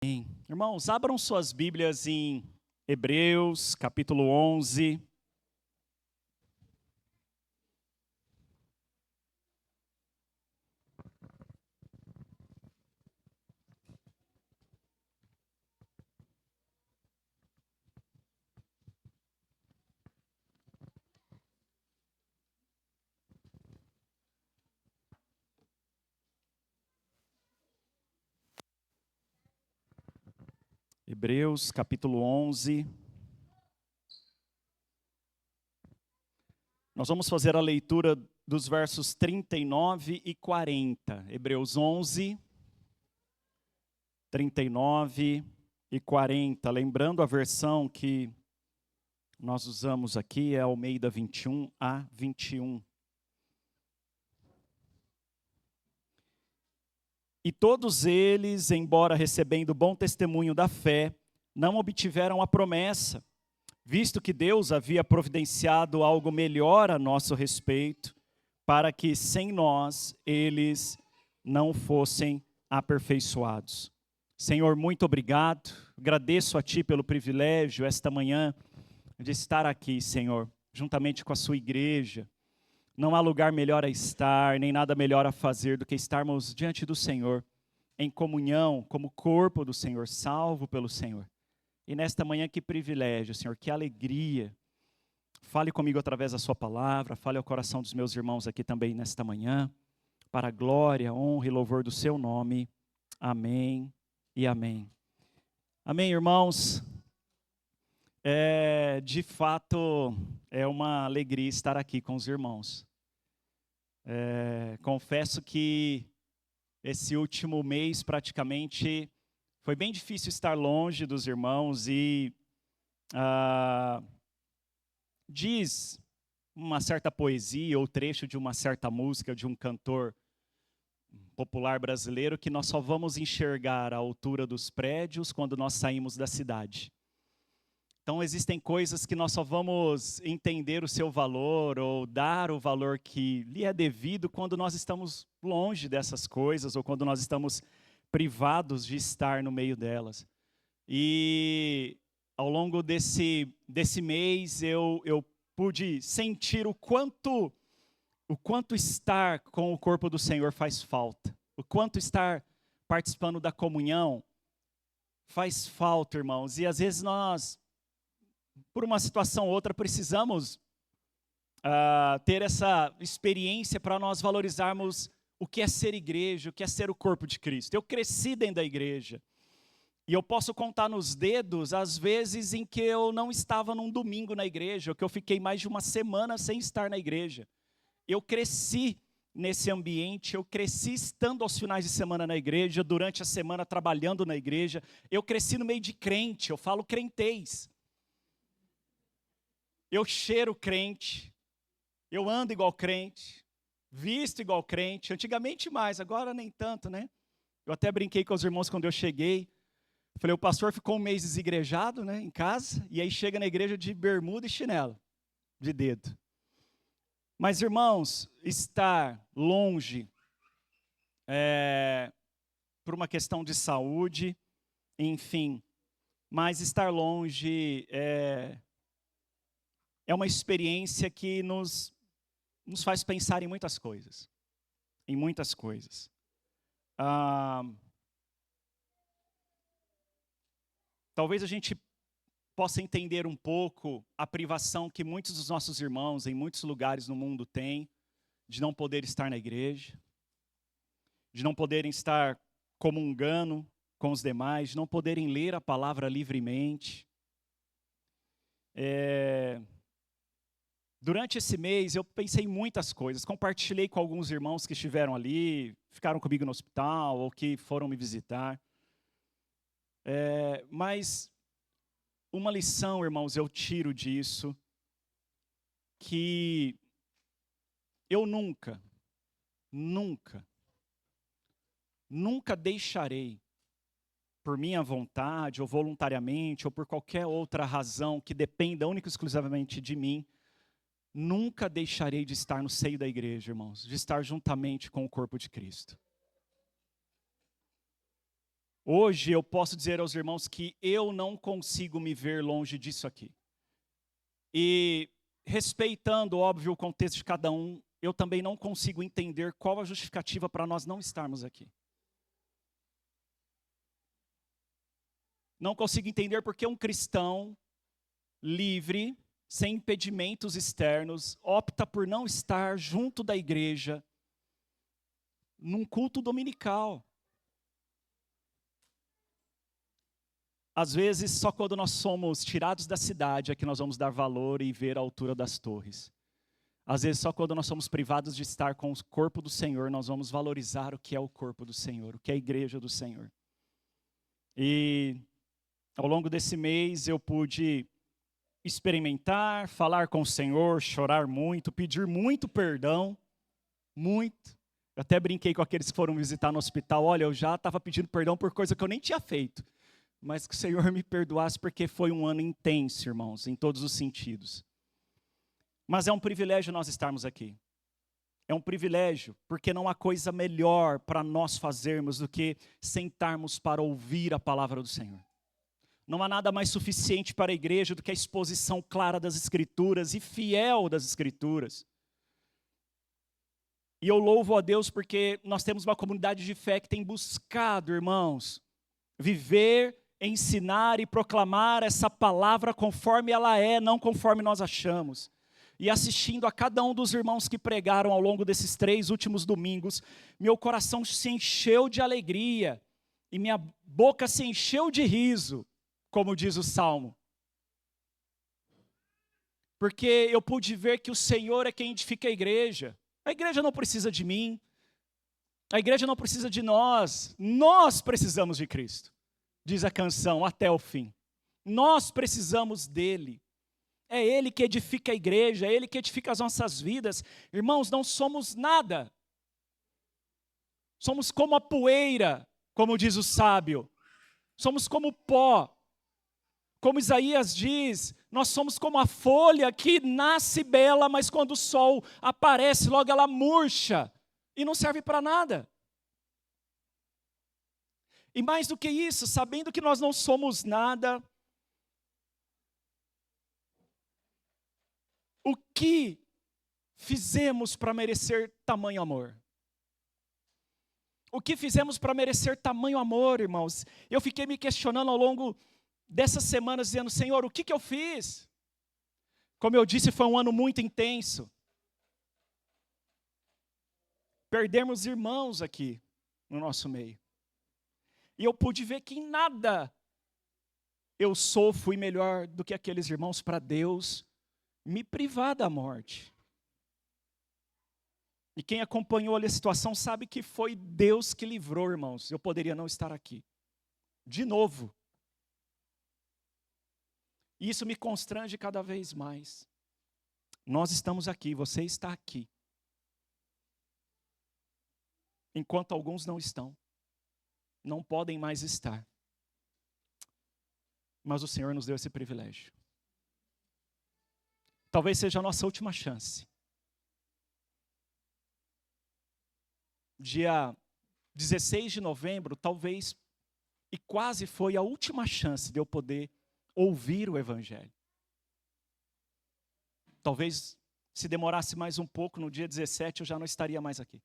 Amém. Irmãos, abram suas Bíblias em Hebreus, capítulo 11. Hebreus, capítulo 11. Nós vamos fazer a leitura dos versos 39 e 40. Hebreus 11, 39 e 40. Lembrando, a versão que nós usamos aqui é Almeida 21 a 21. E todos eles, embora recebendo bom testemunho da fé, não obtiveram a promessa, visto que Deus havia providenciado algo melhor a nosso respeito, para que sem nós eles não fossem aperfeiçoados. Senhor, muito obrigado. Agradeço a Ti pelo privilégio esta manhã de estar aqui, Senhor, juntamente com a Sua igreja. Não há lugar melhor a estar, nem nada melhor a fazer do que estarmos diante do Senhor, em comunhão, como corpo do Senhor, salvo pelo Senhor. E nesta manhã, que privilégio, Senhor, que alegria. Fale comigo através da sua palavra, fale ao coração dos meus irmãos aqui também nesta manhã, para a glória, honra e louvor do seu nome. Amém e amém. Amém, irmãos. De fato, é uma alegria estar aqui com os irmãos. Confesso que esse último mês praticamente foi bem difícil estar longe dos irmãos e diz uma certa poesia ou trecho de uma certa música de um cantor popular brasileiro que nós só vamos enxergar a altura dos prédios quando nós saímos da cidade. Então existem coisas que nós só vamos entender o seu valor ou dar o valor que lhe é devido quando nós estamos longe dessas coisas ou quando nós estamos privados de estar no meio delas. E ao longo desse mês eu pude sentir o quanto estar com o corpo do Senhor faz falta. O quanto estar participando da comunhão faz falta, irmãos. E às vezes nós, por uma situação ou outra, precisamos ter essa experiência para nós valorizarmos o que é ser igreja, o que é ser o corpo de Cristo. Eu cresci dentro da igreja. E eu posso contar nos dedos as vezes em que eu não estava num domingo na igreja, ou que eu fiquei mais de uma semana sem estar na igreja. Eu cresci nesse ambiente, eu cresci estando aos finais de semana na igreja, durante a semana trabalhando na igreja. Eu cresci no meio de crente, eu falo crentez. Eu cheiro crente, eu ando igual crente, visto igual crente. Antigamente mais, agora nem tanto, né? Eu até brinquei com os irmãos quando eu cheguei. Falei, o pastor ficou um mês desigrejado, né, em casa, e aí chega na igreja de bermuda e chinelo, de dedo. Mas, irmãos, estar longe por uma questão de saúde, enfim, mas estar longe é uma experiência que nos faz pensar em muitas coisas, em muitas coisas. Talvez a gente possa entender um pouco a privação que muitos dos nossos irmãos em muitos lugares no mundo têm de não poder estar na igreja, de não poderem estar comungando com os demais, de não poderem ler a palavra livremente. Durante esse mês eu pensei em muitas coisas, compartilhei com alguns irmãos que estiveram ali, ficaram comigo no hospital ou que foram me visitar. Mas uma lição, irmãos, eu tiro disso, que eu nunca deixarei, por minha vontade, ou voluntariamente, ou por qualquer outra razão que dependa única e exclusivamente de mim, nunca deixarei de estar no seio da igreja, irmãos, de estar juntamente com o corpo de Cristo. Hoje eu posso dizer aos irmãos que eu não consigo me ver longe disso aqui. E respeitando, óbvio, o contexto de cada um, eu também não consigo entender qual a justificativa para nós não estarmos aqui. Não consigo entender porque um cristão livre, sem impedimentos externos, opta por não estar junto da igreja num culto dominical. Às vezes, só quando nós somos tirados da cidade é que nós vamos dar valor e ver a altura das torres. Às vezes, só quando nós somos privados de estar com o corpo do Senhor, nós vamos valorizar o que é o corpo do Senhor, o que é a igreja do Senhor. E ao longo desse mês eu pude experimentar, falar com o Senhor, chorar muito, pedir muito perdão, muito. Eu até brinquei com aqueles que foram visitar no hospital, olha, eu já estava pedindo perdão por coisa que eu nem tinha feito. Mas que o Senhor me perdoasse porque foi um ano intenso, irmãos, em todos os sentidos. Mas é um privilégio nós estarmos aqui. É um privilégio, porque não há coisa melhor para nós fazermos do que sentarmos para ouvir a palavra do Senhor. Não há nada mais suficiente para a igreja do que a exposição clara das Escrituras e fiel das Escrituras. E eu louvo a Deus porque nós temos uma comunidade de fé que tem buscado, irmãos, viver, ensinar e proclamar essa palavra conforme ela é, não conforme nós achamos. E assistindo a cada um dos irmãos que pregaram ao longo desses 3 últimos domingos, meu coração se encheu de alegria e minha boca se encheu de riso, como diz o Salmo. Porque eu pude ver que o Senhor é quem edifica a igreja. A igreja não precisa de mim, a igreja não precisa de nós precisamos de Cristo. Diz a canção, até o fim. Nós precisamos dele. É ele que edifica a igreja, é ele que edifica as nossas vidas. Irmãos, não somos nada. Somos como a poeira, como diz o sábio. Somos como pó. Como Isaías diz, nós somos como a folha que nasce bela, mas quando o sol aparece, logo ela murcha e não serve para nada. E mais do que isso, sabendo que nós não somos nada, o que fizemos para merecer tamanho amor? O que fizemos para merecer tamanho amor, irmãos? Eu fiquei me questionando ao longo dessas semanas, dizendo, Senhor, o que eu fiz? Como eu disse, foi um ano muito intenso. Perdemos irmãos aqui no nosso meio. E eu pude ver que em nada eu fui melhor do que aqueles irmãos para Deus me privar da morte. E quem acompanhou ali a situação sabe que foi Deus que livrou, irmãos. Eu poderia não estar aqui. De novo. E isso me constrange cada vez mais. Nós estamos aqui, você está aqui. Enquanto alguns não estão. Não podem mais estar. Mas o Senhor nos deu esse privilégio. Talvez seja a nossa última chance. Dia 16 de novembro, talvez, e quase foi a última chance de eu poder ouvir o Evangelho. Talvez, se demorasse mais um pouco, no dia 17 eu já não estaria mais aqui.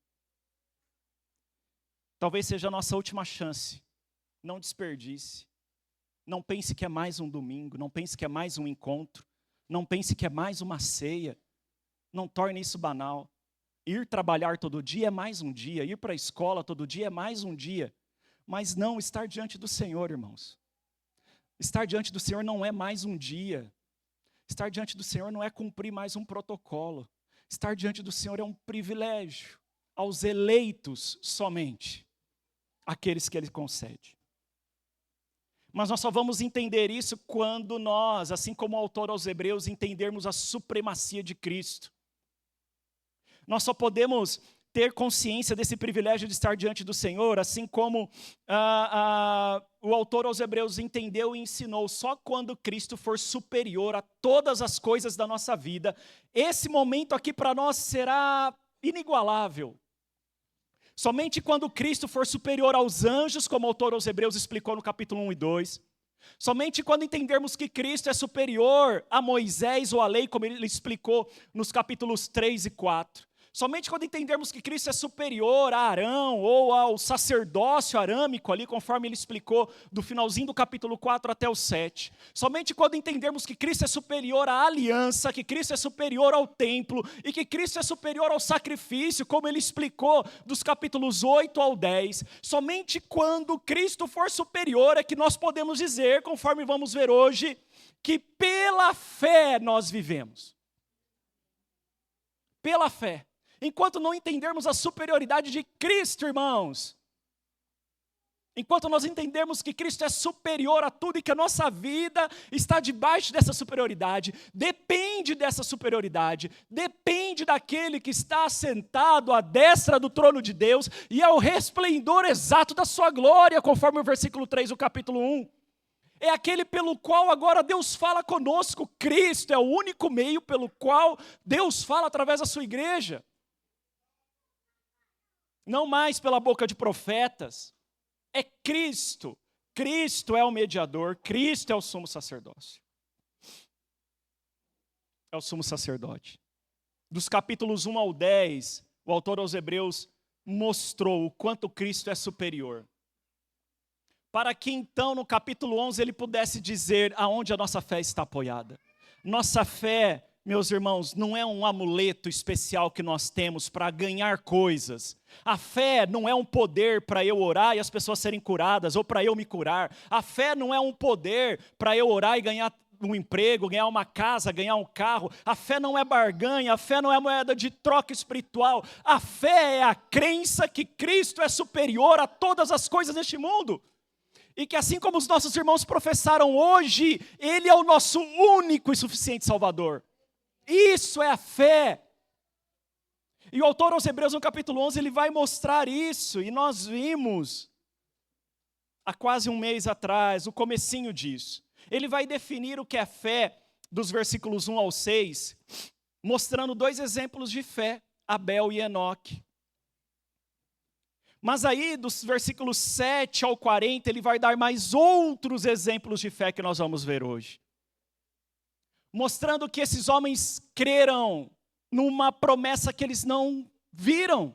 Talvez seja a nossa última chance. Não desperdice. Não pense que é mais um domingo, não pense que é mais um encontro, não pense que é mais uma ceia. Não torne isso banal. Ir trabalhar todo dia é mais um dia, ir para a escola todo dia é mais um dia. Mas não, estar diante do Senhor, irmãos. Estar diante do Senhor não é mais um dia. Estar diante do Senhor não é cumprir mais um protocolo. Estar diante do Senhor é um privilégio aos eleitos somente, aqueles que Ele concede. Mas nós só vamos entender isso quando nós, assim como o autor aos Hebreus, entendermos a supremacia de Cristo. Nós só podemos ter consciência desse privilégio de estar diante do Senhor, assim como o autor aos Hebreus entendeu e ensinou, só quando Cristo for superior a todas as coisas da nossa vida, esse momento aqui para nós será inigualável. Somente quando Cristo for superior aos anjos, como o autor aos Hebreus explicou no capítulo 1 e 2. Somente quando entendermos que Cristo é superior a Moisés ou a lei, como ele explicou nos capítulos 3 e 4. Somente quando entendermos que Cristo é superior a Arão ou ao sacerdócio arâmico ali, conforme ele explicou do finalzinho do capítulo 4 até o 7. Somente quando entendermos que Cristo é superior à aliança, que Cristo é superior ao templo e que Cristo é superior ao sacrifício, como ele explicou dos capítulos 8 ao 10. Somente quando Cristo for superior é que nós podemos dizer, conforme vamos ver hoje, que pela fé nós vivemos. Pela fé. Enquanto não entendermos a superioridade de Cristo, irmãos, enquanto nós entendermos que Cristo é superior a tudo e que a nossa vida está debaixo dessa superioridade, depende dessa superioridade, depende daquele que está sentado à destra do trono de Deus e é o resplendor exato da sua glória, conforme o versículo 3 do capítulo 1. É aquele pelo qual agora Deus fala conosco. Cristo é o único meio pelo qual Deus fala através da sua igreja. Não mais pela boca de profetas, é Cristo. Cristo é o mediador, Cristo é o sumo sacerdócio. É o sumo sacerdote. Dos capítulos 1 ao 10, o autor aos Hebreus mostrou o quanto Cristo é superior. Para que então no capítulo 11 ele pudesse dizer aonde a nossa fé está apoiada. Nossa fé, meus irmãos, não é um amuleto especial que nós temos para ganhar coisas. A fé não é um poder para eu orar e as pessoas serem curadas, ou para eu me curar. A fé não é um poder para eu orar e ganhar um emprego, ganhar uma casa, ganhar um carro. A fé não é barganha, a fé não é moeda de troca espiritual. A fé é a crença que Cristo é superior a todas as coisas neste mundo. E que assim como os nossos irmãos professaram hoje, Ele é o nosso único e suficiente Salvador. Isso é a fé. E o autor aos Hebreus no capítulo 11, ele vai mostrar isso. E nós vimos, há quase um mês atrás, o comecinho disso. Ele vai definir o que é fé, dos versículos 1 ao 6, mostrando dois exemplos de fé, Abel e Enoque. Mas aí, dos versículos 7 ao 40, ele vai dar mais outros exemplos de fé que nós vamos ver hoje. Mostrando que esses homens creram numa promessa que eles não viram,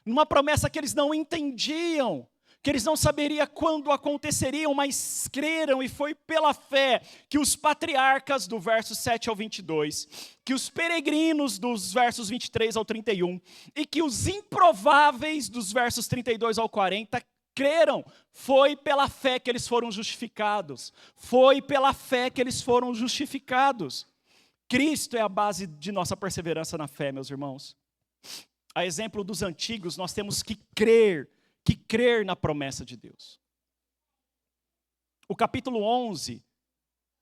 numa promessa que eles não entendiam, que eles não saberiam quando aconteceriam, mas creram, e foi pela fé que os patriarcas, do verso 7 ao 22, que os peregrinos, dos versos 23 ao 31, e que os improváveis, dos versos 32 ao 40, creram. Foi pela fé que eles foram justificados. Foi pela fé que eles foram justificados. Cristo é a base de nossa perseverança na fé, meus irmãos. A exemplo dos antigos, nós temos que crer na promessa de Deus. O capítulo 11,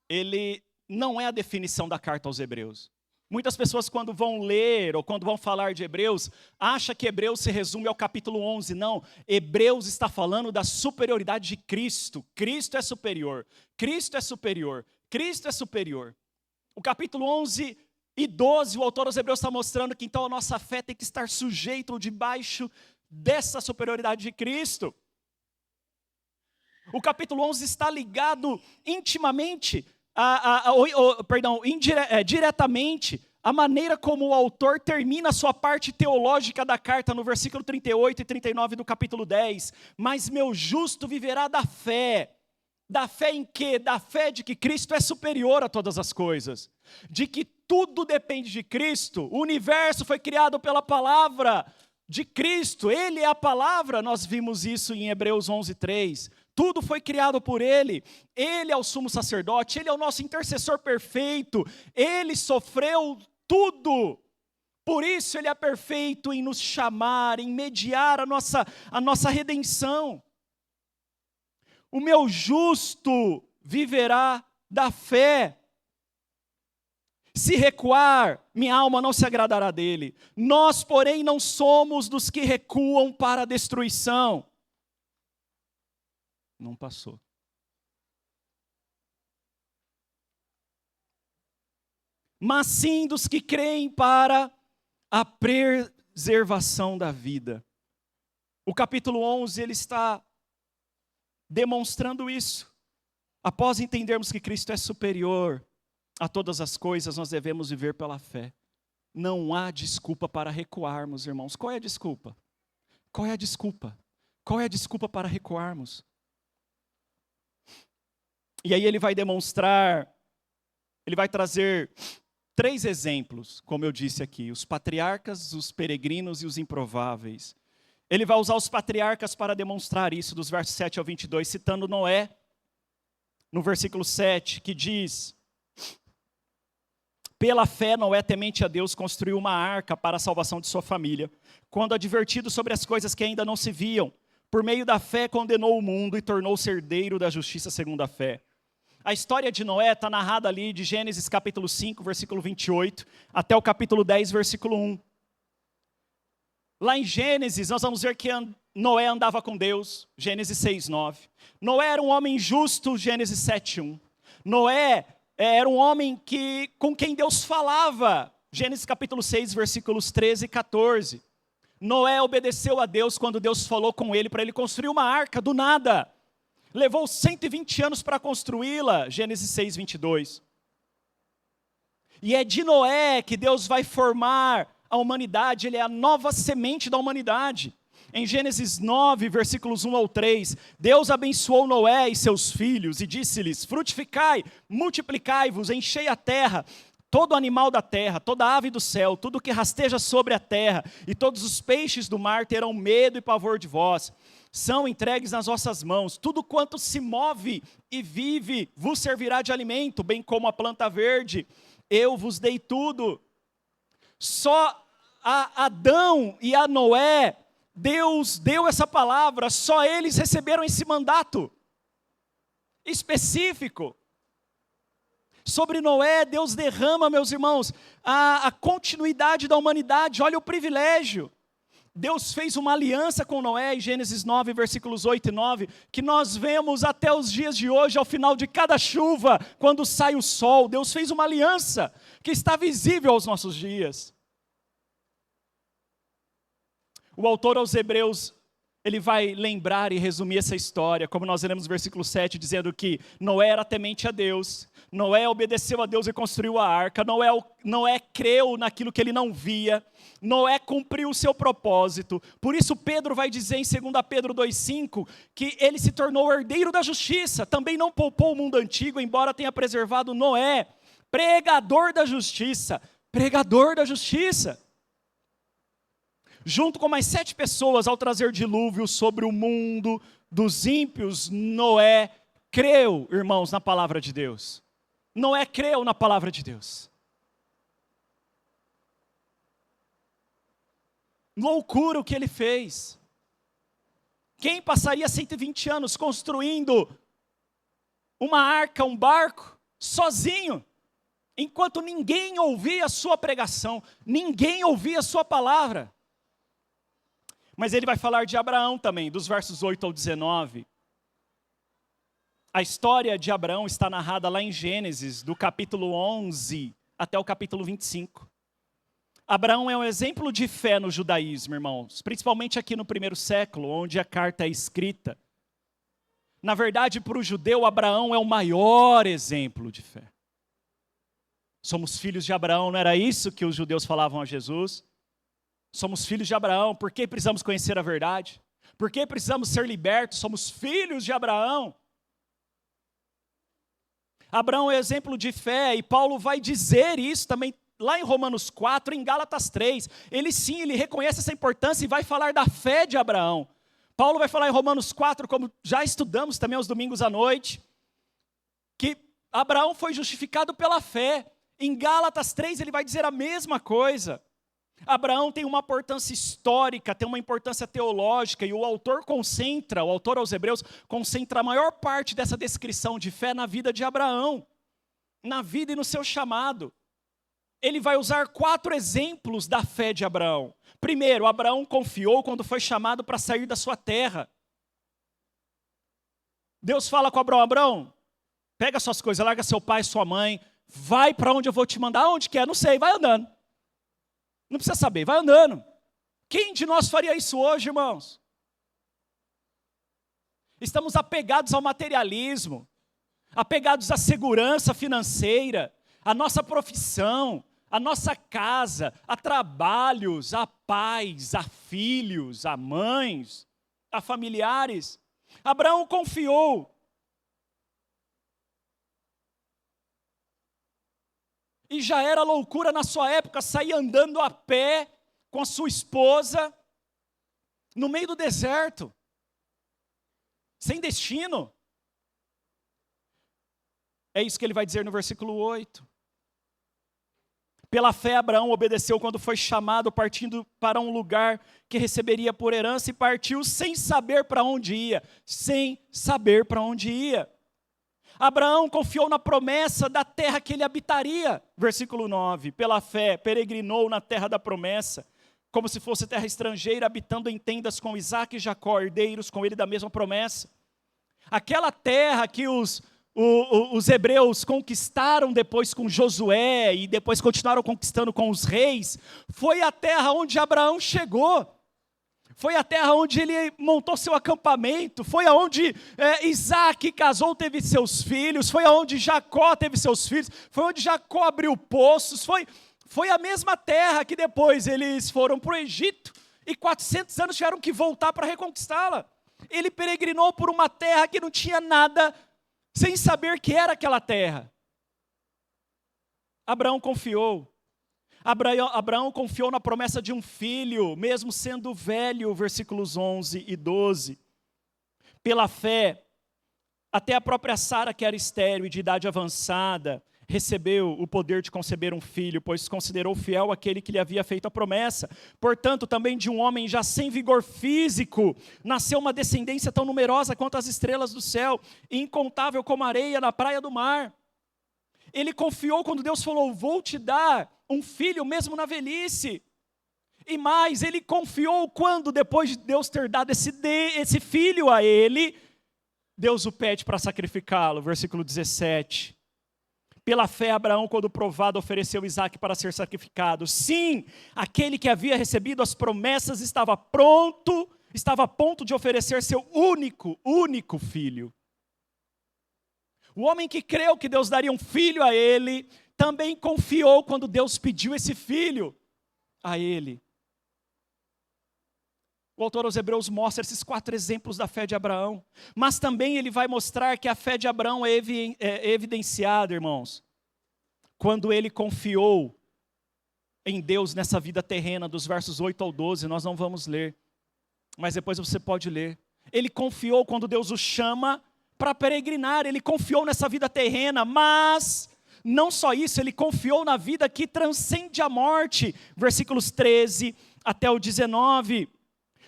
ele não é a definição da carta aos Hebreus. Muitas pessoas, quando vão ler ou quando vão falar de Hebreus, acham que Hebreus se resume ao capítulo 11. Não, Hebreus está falando da superioridade de Cristo. Cristo é superior, Cristo é superior, Cristo é superior. O capítulo 11 e 12, o autor aos Hebreus está mostrando que então a nossa fé tem que estar sujeita ou debaixo dessa superioridade de Cristo. O capítulo 11 está ligado intimamente, diretamente, a maneira como o autor termina a sua parte teológica da carta no versículo 38 e 39 do capítulo 10. Mas meu justo viverá da fé. Da fé em quê? Da fé de que Cristo é superior a todas as coisas. De que tudo depende de Cristo. O universo foi criado pela palavra de Cristo. Ele é a palavra. Nós vimos isso em Hebreus 11:3. Tudo foi criado por Ele. Ele é o sumo sacerdote. Ele é o nosso intercessor perfeito. Ele sofreu tudo. Por isso Ele é perfeito em nos chamar, em mediar a nossa redenção. O meu justo viverá da fé. Se recuar, minha alma não se agradará dele. Nós, porém, não somos dos que recuam para a destruição. Não passou. Mas sim dos que creem para a preservação da vida. O capítulo 11, ele está demonstrando isso. Após entendermos que Cristo é superior a todas as coisas, nós devemos viver pela fé. Não há desculpa para recuarmos, irmãos. Qual é a desculpa? Qual é a desculpa? Qual é a desculpa para recuarmos? E aí ele vai demonstrar, ele vai trazer 3 exemplos, como eu disse aqui: os patriarcas, os peregrinos e os improváveis. Ele vai usar os patriarcas para demonstrar isso, dos versos 7 ao 22, citando Noé, no versículo 7, que diz: pela fé, Noé, temente a Deus, construiu uma arca para a salvação de sua família, quando advertido sobre as coisas que ainda não se viam. Por meio da fé, condenou o mundo e tornou-se herdeiro da justiça segundo a fé. A história de Noé está narrada ali de Gênesis capítulo 5, versículo 28, até o capítulo 10, versículo 1. Lá em Gênesis, nós vamos ver que Noé andava com Deus, Gênesis 6, 9. Noé era um homem justo, Gênesis 7, 1. Noé era um homem com quem Deus falava, Gênesis capítulo 6, versículos 13 e 14. Noé obedeceu a Deus quando Deus falou com ele para ele construir uma arca do nada. Levou 120 anos para construí-la, Gênesis 6, 22. E é de Noé que Deus vai formar a humanidade, ele é a nova semente da humanidade. Em Gênesis 9, versículos 1 ao 3, Deus abençoou Noé e seus filhos e disse-lhes: frutificai, multiplicai-vos, enchei a terra, todo animal da terra, toda ave do céu, tudo que rasteja sobre a terra, e todos os peixes do mar terão medo e pavor de vós. São entregues nas vossas mãos, tudo quanto se move e vive vos servirá de alimento, bem como a planta verde, eu vos dei tudo. Só a Adão e a Noé, Deus deu essa palavra, só eles receberam esse mandato específico. Sobre Noé, Deus derrama, meus irmãos, a continuidade da humanidade. Olha o privilégio. Deus fez uma aliança com Noé, em Gênesis 9, versículos 8 e 9, que nós vemos até os dias de hoje, ao final de cada chuva, quando sai o sol. Deus fez uma aliança que está visível aos nossos dias. O autor aos Hebreus, ele vai lembrar e resumir essa história, como nós lemos no versículo 7, dizendo que Noé era temente a Deus, Noé obedeceu a Deus e construiu a arca, Noé creu naquilo que ele não via, Noé cumpriu o seu propósito. Por isso Pedro vai dizer em 2 Pedro 2,5, que ele se tornou herdeiro da justiça, também não poupou o mundo antigo, embora tenha preservado Noé, pregador da justiça, pregador da justiça. Junto com mais 7 pessoas, ao trazer dilúvio sobre o mundo dos ímpios, Noé creu, irmãos, na palavra de Deus. Noé creu na palavra de Deus. Loucura o que ele fez. Quem passaria 120 anos construindo uma arca, um barco, sozinho, enquanto ninguém ouvia a sua pregação, ninguém ouvia a sua palavra? Mas ele vai falar de Abraão também, dos versos 8 ao 19. A história de Abraão está narrada lá em Gênesis, do capítulo 11 até o capítulo 25. Abraão é um exemplo de fé no judaísmo, irmãos, principalmente aqui no 1º século, onde a carta é escrita. Na verdade, para o judeu, Abraão é o maior exemplo de fé. Somos filhos de Abraão, não era isso que os judeus falavam a Jesus? Somos filhos de Abraão, por que precisamos conhecer a verdade? Por que precisamos ser libertos? Somos filhos de Abraão. Abraão é exemplo de fé, e Paulo vai dizer isso também lá em Romanos 4, em Gálatas 3. Ele reconhece essa importância e vai falar da fé de Abraão. Paulo vai falar em Romanos 4, como já estudamos também aos domingos à noite, que Abraão foi justificado pela fé. Em Gálatas 3 ele vai dizer a mesma coisa. Abraão tem uma importância histórica, tem uma importância teológica, e o autor aos Hebreus, concentra a maior parte dessa descrição de fé na vida de Abraão, na vida e no seu chamado. Ele vai usar 4 exemplos da fé de Abraão. Primeiro, Abraão confiou quando foi chamado para sair da sua terra. Deus fala com Abraão: Abraão, pega suas coisas, larga seu pai e sua mãe, vai para onde eu vou te mandar. Onde que é? Não sei, vai andando. Não precisa saber, vai andando. Quem de nós faria isso hoje, irmãos? Estamos apegados ao materialismo, apegados à segurança financeira, à nossa profissão, à nossa casa, a trabalhos, a pais, a filhos, a mães, a familiares. Abraão confiou. E já era loucura na sua época sair andando a pé com a sua esposa no meio do deserto, sem destino. É isso que ele vai dizer no versículo 8. Pela fé, Abraão obedeceu quando foi chamado, partindo para um lugar que receberia por herança, e partiu sem saber para onde ia. Sem saber para onde ia. Abraão confiou na promessa da terra que ele habitaria. Versículo 9. Pela fé, peregrinou na terra da promessa, como se fosse terra estrangeira, habitando em tendas com Isaque e Jacó, herdeiros com ele da mesma promessa. Aquela terra que os hebreus conquistaram depois com Josué e depois continuaram conquistando com os reis, foi a terra onde Abraão chegou, foi a terra onde ele montou seu acampamento, foi aonde Isaque casou, teve seus filhos, foi aonde Jacó teve seus filhos, foi onde Jacó abriu poços, foi a mesma terra que depois eles foram para o Egito e 400 anos tiveram que voltar para reconquistá-la. Ele peregrinou por uma terra que não tinha nada, sem saber que era aquela terra. Abraão confiou. Abraão confiou na promessa de um filho, mesmo sendo velho, versículos 11 e 12. Pela fé, até a própria Sara, que era estéril e de idade avançada, recebeu o poder de conceber um filho, pois considerou fiel aquele que lhe havia feito a promessa. Portanto, também de um homem já sem vigor físico, nasceu uma descendência tão numerosa quanto as estrelas do céu, e incontável como a areia na praia do mar. Ele confiou quando Deus falou, vou te dar um filho mesmo na velhice. E mais, ele confiou quando, depois de Deus ter dado esse filho a ele, Deus o pede para sacrificá-lo, versículo 17. Pela fé, Abraão, quando provado, ofereceu Isaque para ser sacrificado. Sim, aquele que havia recebido as promessas estava a ponto de oferecer seu único filho. O homem que creu que Deus daria um filho a ele, também confiou quando Deus pediu esse filho a ele. O autor aos Hebreus mostra esses 4 exemplos da fé de Abraão, mas também ele vai mostrar que a fé de Abraão é evidenciada, irmãos, quando ele confiou em Deus nessa vida terrena, dos versos 8 ao 12, nós não vamos ler, mas depois você pode ler. Ele confiou quando Deus o chama para peregrinar, ele confiou nessa vida terrena, mas não só isso, ele confiou na vida que transcende a morte, versículos 13 até o 19.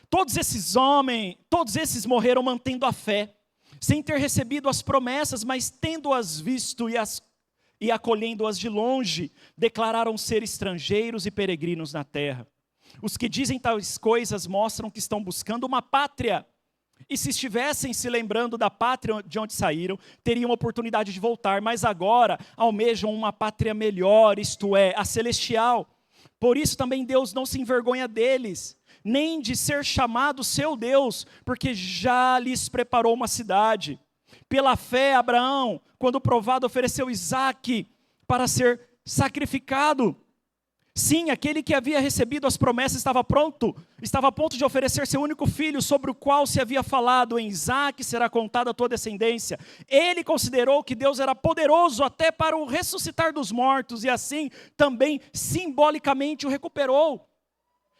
Todos esses morreram mantendo a fé, sem ter recebido as promessas, mas tendo-as visto e acolhendo-as de longe, declararam ser estrangeiros e peregrinos na terra. Os que dizem tais coisas mostram que estão buscando uma pátria, e se estivessem se lembrando da pátria de onde saíram, teriam oportunidade de voltar, mas agora almejam uma pátria melhor, isto é, a celestial. Por isso também Deus não se envergonha deles, nem de ser chamado seu Deus, porque já lhes preparou uma cidade. Pela fé, Abraão, quando provado, ofereceu Isaque para ser sacrificado. Sim, aquele que havia recebido as promessas estava a ponto de oferecer seu único filho, sobre o qual se havia falado, em Isaque será contada a tua descendência. Ele considerou que Deus era poderoso até para o ressuscitar dos mortos, e assim também simbolicamente o recuperou.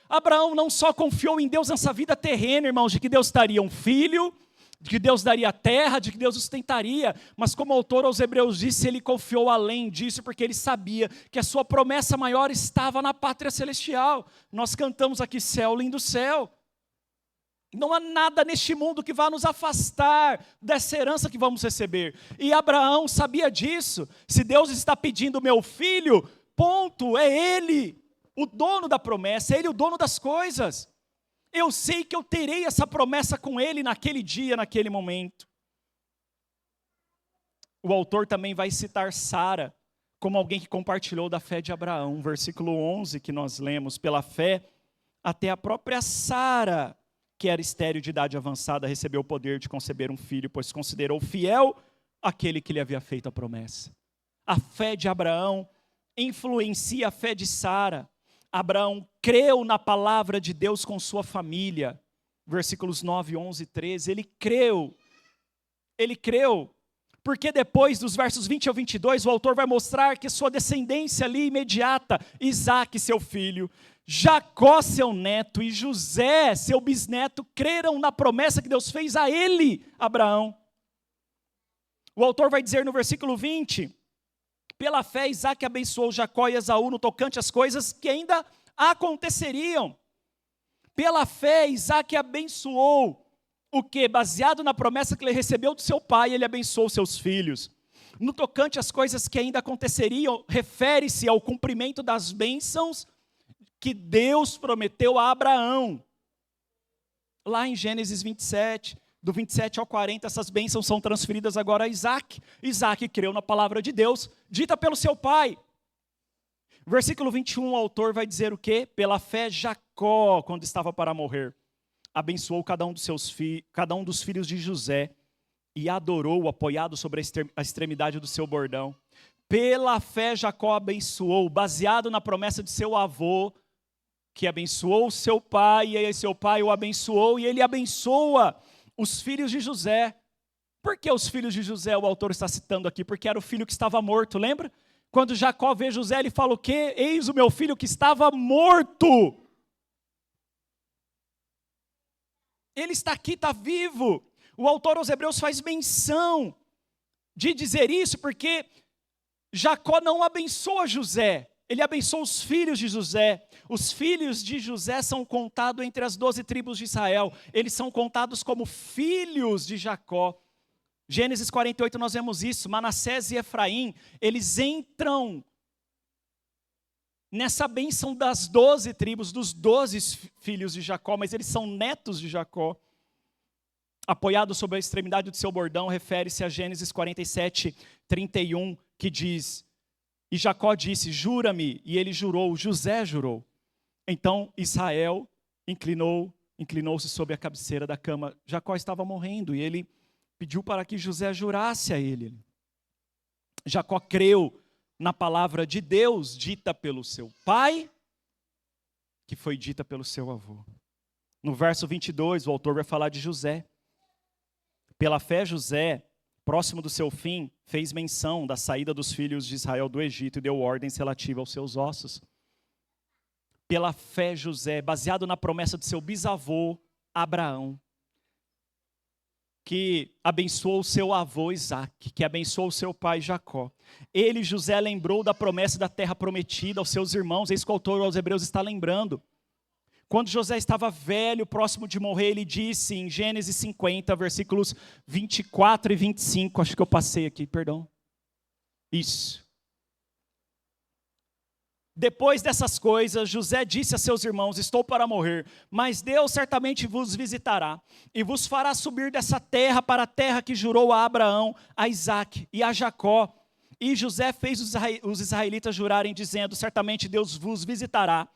Abraão não só confiou em Deus nessa vida terrena, irmãos, de que Deus daria um filho, de que Deus daria terra, de que Deus o sustentaria, mas como o autor aos Hebreus disse, ele confiou além disso, porque ele sabia que a sua promessa maior estava na pátria celestial. Nós cantamos aqui, céu, lindo céu. Não há nada neste mundo que vá nos afastar dessa herança que vamos receber. E Abraão sabia disso. Se Deus está pedindo meu filho, ponto, é Ele o dono da promessa, é Ele o dono das coisas. Eu sei que eu terei essa promessa com Ele naquele dia, naquele momento. O autor também vai citar Sara como alguém que compartilhou da fé de Abraão. Versículo 11 que nós lemos, pela fé, até a própria Sara, que era estéril de idade avançada, recebeu o poder de conceber um filho, pois considerou fiel aquele que lhe havia feito a promessa. A fé de Abraão influencia a fé de Sara. Abraão creu na palavra de Deus com sua família. Versículos 9, 11 e 13. Ele creu, porque depois dos versos 20 ao 22, o autor vai mostrar que sua descendência ali imediata, Isaque, seu filho, Jacó, seu neto, e José, seu bisneto, creram na promessa que Deus fez a ele, Abraão. O autor vai dizer no versículo 20, pela fé Isaque abençoou Jacó e Esaú no tocante às coisas que ainda aconteceriam. Pela fé Isaque abençoou o que? Baseado na promessa que ele recebeu do seu pai, ele abençoou seus filhos. No tocante às coisas que ainda aconteceriam, refere-se ao cumprimento das bênçãos que Deus prometeu a Abraão. Lá em Gênesis 27, do 27 ao 40, essas bênçãos são transferidas agora a Isaque. Isaque creu na palavra de Deus, dita pelo seu pai. Versículo 21, o autor vai dizer o quê? Pela fé Jacó, quando estava para morrer, abençoou cada um dos filhos de José e adorou, apoiado sobre a extremidade do seu bordão. Pela fé Jacó abençoou, baseado na promessa de seu avô, que abençoou seu pai, e aí seu pai o abençoou, e ele abençoa os filhos de José. Por que os filhos de José o autor está citando aqui? Porque era o filho que estava morto, lembra? Quando Jacó vê José, ele fala o quê? Eis o meu filho que estava morto. Ele está aqui, está vivo. O autor aos Hebreus faz menção de dizer isso, porque Jacó não abençoa José, ele abençoa os filhos de José. Os filhos de José são contados entre as 12 tribos de Israel. Eles são contados como filhos de Jacó. Gênesis 48 nós vemos isso. Manassés e Efraim, eles entram nessa bênção das 12 tribos, dos 12 filhos de Jacó, mas eles são netos de Jacó. Apoiado sobre a extremidade do seu bordão, refere-se a Gênesis 47, 31, que diz: e Jacó disse, jura-me, e ele jurou, José jurou. Então Israel inclinou-se sobre a cabeceira da cama. Jacó estava morrendo e ele pediu para que José jurasse a ele. Jacó creu na palavra de Deus, dita pelo seu pai, que foi dita pelo seu avô. No verso 22, o autor vai falar de José. Pela fé, José, próximo do seu fim, fez menção da saída dos filhos de Israel do Egito e deu ordens relativas aos seus ossos. Pela fé, José, baseado na promessa de seu bisavô, Abraão, que abençoou seu avô Isaque, que abençoou seu pai Jacó. Ele, José, lembrou da promessa da terra prometida aos seus irmãos, eis que o autor aos Hebreus está lembrando. Quando José estava velho, próximo de morrer, ele disse em Gênesis 50, versículos 24 e 25, acho que eu passei aqui, perdão. Isso. Depois dessas coisas, José disse a seus irmãos, estou para morrer, mas Deus certamente vos visitará e vos fará subir dessa terra para a terra que jurou a Abraão, a Isaque e a Jacó. E José fez os israelitas jurarem, dizendo, certamente Deus vos visitará.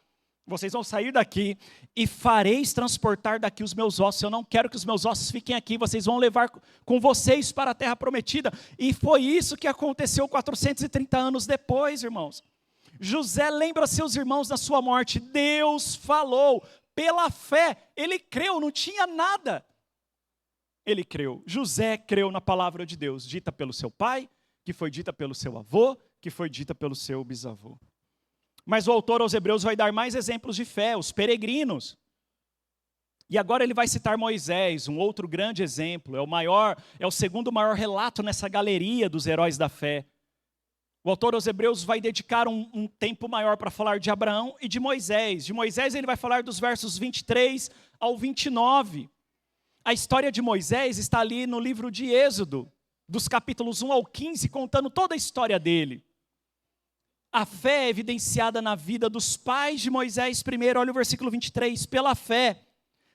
Vocês vão sair daqui e fareis transportar daqui os meus ossos. Eu não quero que os meus ossos fiquem aqui. Vocês vão levar com vocês para a terra prometida. E foi isso que aconteceu 430 anos depois, irmãos. José lembra seus irmãos da sua morte. Deus falou pela fé. Ele creu, não tinha nada. Ele creu. José creu na palavra de Deus, dita pelo seu pai, que foi dita pelo seu avô, que foi dita pelo seu bisavô. Mas o autor aos Hebreus vai dar mais exemplos de fé, os peregrinos. E agora ele vai citar Moisés, um outro grande exemplo. É o segundo maior relato nessa galeria dos heróis da fé. O autor aos Hebreus vai dedicar um tempo maior para falar de Abraão e de Moisés. De Moisés ele vai falar dos versos 23 ao 29. A história de Moisés está ali no livro de Êxodo, dos capítulos 1 ao 15, contando toda a história dele. A fé é evidenciada na vida dos pais de Moisés primeiro. Olha o versículo 23. Pela fé,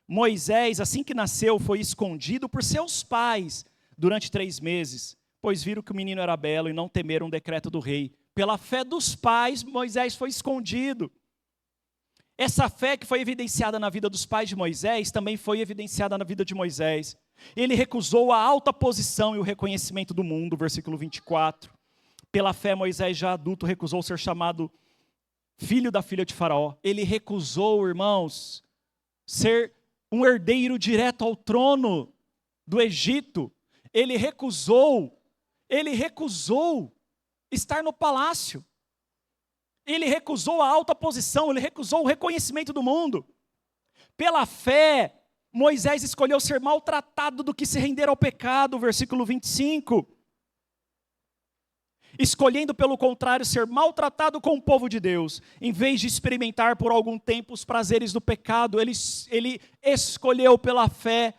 Moisés, assim que nasceu, foi escondido por seus pais durante 3 meses, pois viram que o menino era belo e não temeram o decreto do rei. Pela fé dos pais, Moisés foi escondido. Essa fé que foi evidenciada na vida dos pais de Moisés, também foi evidenciada na vida de Moisés. Ele recusou a alta posição e o reconhecimento do mundo, versículo 24. Pela fé, Moisés, já adulto, recusou ser chamado filho da filha de Faraó. Ele recusou, irmãos, ser um herdeiro direto ao trono do Egito. Ele recusou estar no palácio. Ele recusou a alta posição, ele recusou o reconhecimento do mundo. Pela fé, Moisés escolheu ser maltratado do que se render ao pecado, versículo 25. Escolhendo, pelo contrário, ser maltratado com o povo de Deus, em vez de experimentar por algum tempo os prazeres do pecado, ele escolheu pela fé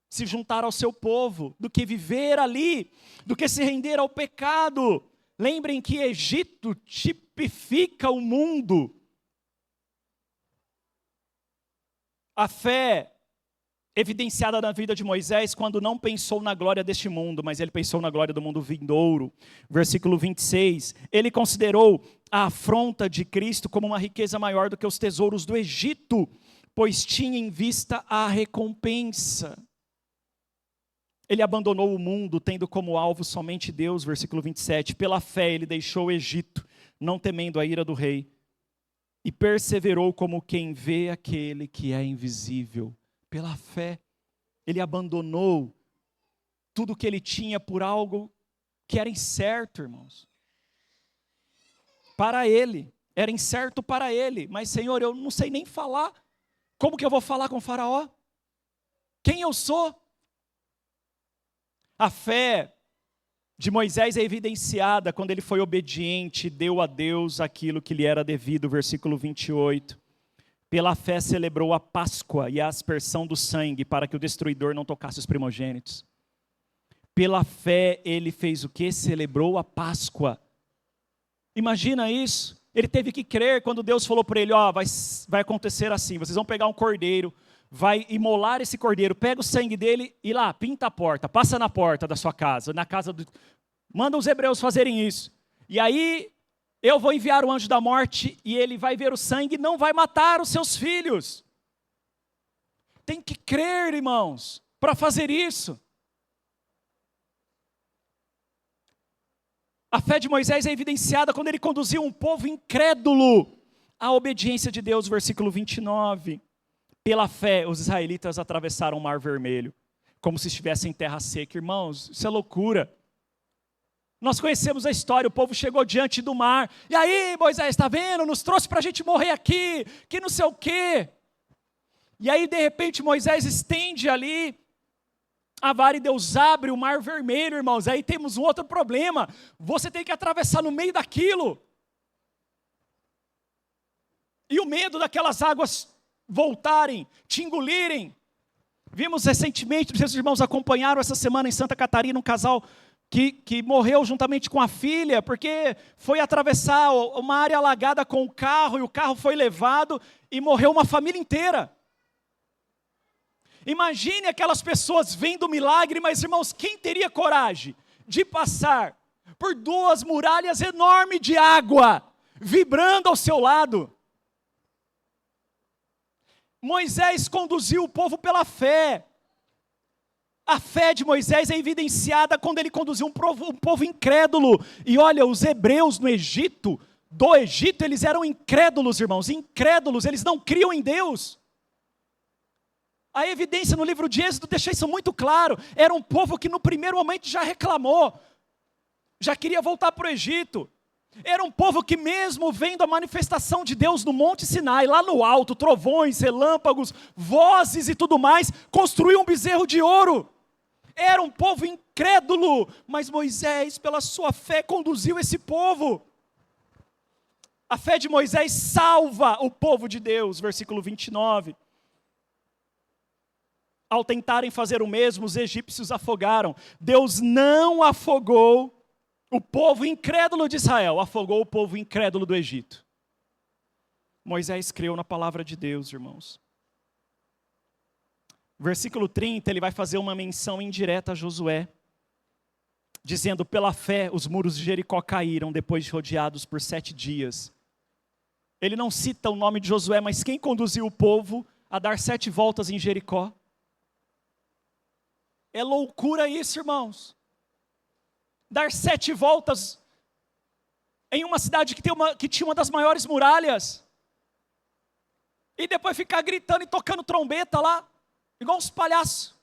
se juntar ao seu povo, do que viver ali, do que se render ao pecado. Lembrem que Egito tipifica o mundo. A fé evidenciada na vida de Moisés, quando não pensou na glória deste mundo, mas ele pensou na glória do mundo vindouro. Versículo 26, ele considerou a afronta de Cristo como uma riqueza maior do que os tesouros do Egito, pois tinha em vista a recompensa. Ele abandonou o mundo, tendo como alvo somente Deus, versículo 27. Pela fé ele deixou o Egito, não temendo a ira do rei, e perseverou como quem vê aquele que é invisível. Pela fé, ele abandonou tudo que ele tinha por algo que era incerto, irmãos. Para ele, era incerto para ele. Mas, Senhor, eu não sei nem falar. Como que eu vou falar com o Faraó? Quem eu sou? A fé de Moisés é evidenciada quando ele foi obediente e deu a Deus aquilo que lhe era devido, versículo 28. Pela fé celebrou a Páscoa e a aspersão do sangue para que o destruidor não tocasse os primogênitos. Pela fé ele fez o que? Celebrou a Páscoa. Imagina isso. Ele teve que crer quando Deus falou para ele, vai acontecer assim, vocês vão pegar um cordeiro, vai imolar esse cordeiro, pega o sangue dele e lá, pinta a porta, passa na porta da sua casa, na casa do... Manda os hebreus fazerem isso. E aí, eu vou enviar o anjo da morte e ele vai ver o sangue e não vai matar os seus filhos. Tem que crer, irmãos, para fazer isso. A fé de Moisés é evidenciada quando ele conduziu um povo incrédulo à obediência de Deus, versículo 29. Pela fé, os israelitas atravessaram o Mar Vermelho, como se estivessem em terra seca. Irmãos, isso é loucura. Nós conhecemos a história, o povo chegou diante do mar. E aí, Moisés, está vendo? Nos trouxe para a gente morrer aqui, que não sei o quê. E aí, de repente, Moisés estende ali a vara e Deus abre o Mar Vermelho, irmãos. Aí temos um outro problema. Você tem que atravessar no meio daquilo. E o medo daquelas águas voltarem, te engolirem. Vimos recentemente, os irmãos acompanharam essa semana em Santa Catarina, um casal que morreu juntamente com a filha, porque foi atravessar uma área alagada com o carro, e o carro foi levado, e morreu uma família inteira. Imagine aquelas pessoas vendo o milagre, mas irmãos, quem teria coragem de passar por duas muralhas enormes de água, vibrando ao seu lado? Moisés conduziu o povo pela fé. A fé de Moisés é evidenciada quando ele conduziu um povo incrédulo. E olha, os hebreus no Egito, eles eram incrédulos, irmãos, incrédulos, eles não criam em Deus. A evidência no livro de Êxodo deixa isso muito claro. Era um povo que no primeiro momento já reclamou, já queria voltar para o Egito. Era um povo que mesmo vendo a manifestação de Deus no Monte Sinai, lá no alto, trovões, relâmpagos, vozes e tudo mais, construiu um bezerro de ouro. Era um povo incrédulo, mas Moisés, pela sua fé, conduziu esse povo. A fé de Moisés salva o povo de Deus, versículo 29. Ao tentarem fazer o mesmo, os egípcios afogaram. Deus não afogou o povo incrédulo de Israel, afogou o povo incrédulo do Egito. Moisés creu na palavra de Deus, irmãos. Versículo 30, ele vai fazer uma menção indireta a Josué, dizendo, pela fé os muros de Jericó caíram depois de rodeados por 7 dias. Ele não cita o nome de Josué, mas quem conduziu o povo a dar 7 voltas em Jericó. É loucura isso, irmãos. Dar 7 voltas em uma cidade que tinha uma das maiores muralhas. E depois ficar gritando e tocando trombeta lá, igual uns palhaços.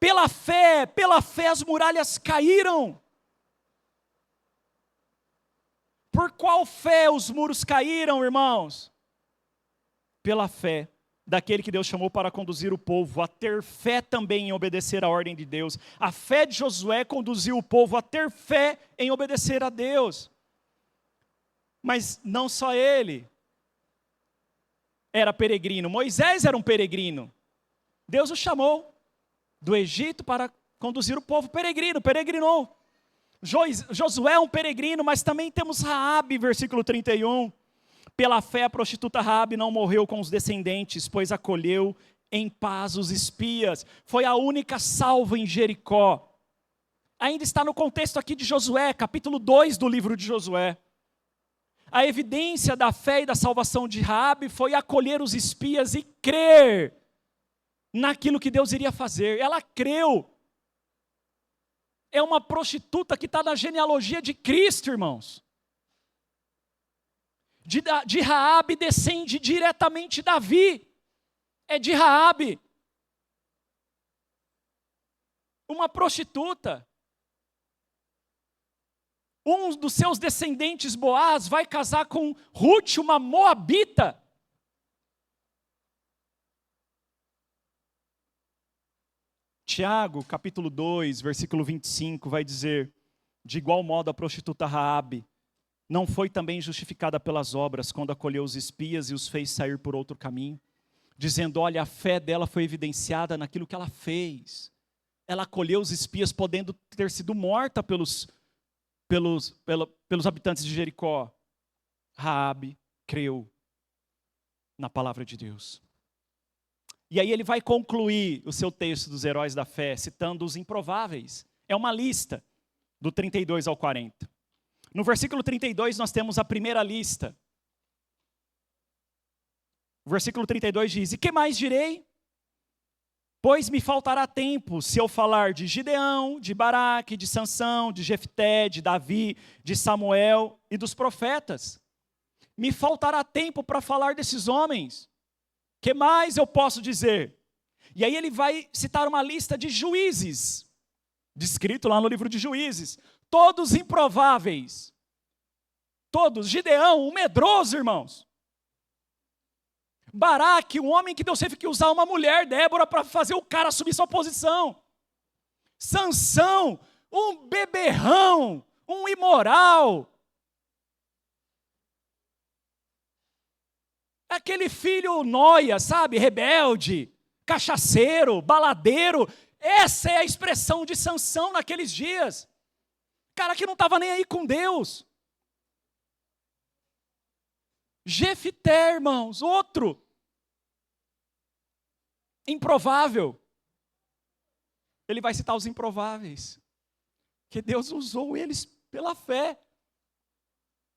Pela fé as muralhas caíram. Por qual fé os muros caíram, irmãos? Pela fé daquele que Deus chamou para conduzir o povo a ter fé também em obedecer à ordem de Deus. A fé de Josué conduziu o povo a ter fé em obedecer a Deus. Mas não só ele era peregrino, Moisés era um peregrino. Deus o chamou do Egito para conduzir o povo peregrinou. Josué é um peregrino, mas também temos Raabe, versículo 31. Pela fé a prostituta Raabe não morreu com os descendentes, pois acolheu em paz os espias. Foi a única salva em Jericó. Ainda está no contexto aqui de Josué, capítulo 2 do livro de Josué. A evidência da fé e da salvação de Raabe foi acolher os espias e crer naquilo que Deus iria fazer. Ela creu. É uma prostituta que está na genealogia de Cristo, irmãos. De Raabe descende diretamente Davi. É de Raabe. Uma prostituta. Um dos seus descendentes, Boaz, vai casar com Ruth, uma moabita. Tiago, capítulo 2, versículo 25, vai dizer: de igual modo a prostituta Raabe não foi também justificada pelas obras, quando acolheu os espias e os fez sair por outro caminho, dizendo, olha, a fé dela foi evidenciada naquilo que ela fez. Ela acolheu os espias, podendo ter sido morta pelos habitantes de Jericó. Raabe creu na palavra de Deus. E aí ele vai concluir o seu texto dos heróis da fé, citando os improváveis. É uma lista, do 32 ao 40. No versículo 32 nós temos a primeira lista. O versículo 32 diz, e que mais direi? Pois me faltará tempo se eu falar de Gideão, de Baraque, de Sansão, de Jefté, de Davi, de Samuel e dos profetas. Me faltará tempo para falar desses homens. Que mais eu posso dizer? E aí ele vai citar uma lista de juízes, descrito lá no livro de Juízes. Todos improváveis. Todos. Gideão, um medroso, irmãos. Baraque, um homem que Deus teve que usar uma mulher, Débora, para fazer o cara assumir sua posição. Sansão, um beberrão, um imoral. Aquele filho nóia, sabe, rebelde, cachaceiro, baladeiro. Essa é a expressão de Sansão naqueles dias. Cara que não estava nem aí com Deus. Jefté, irmãos, outro. Improvável. Ele vai citar os improváveis. Que Deus usou eles pela fé.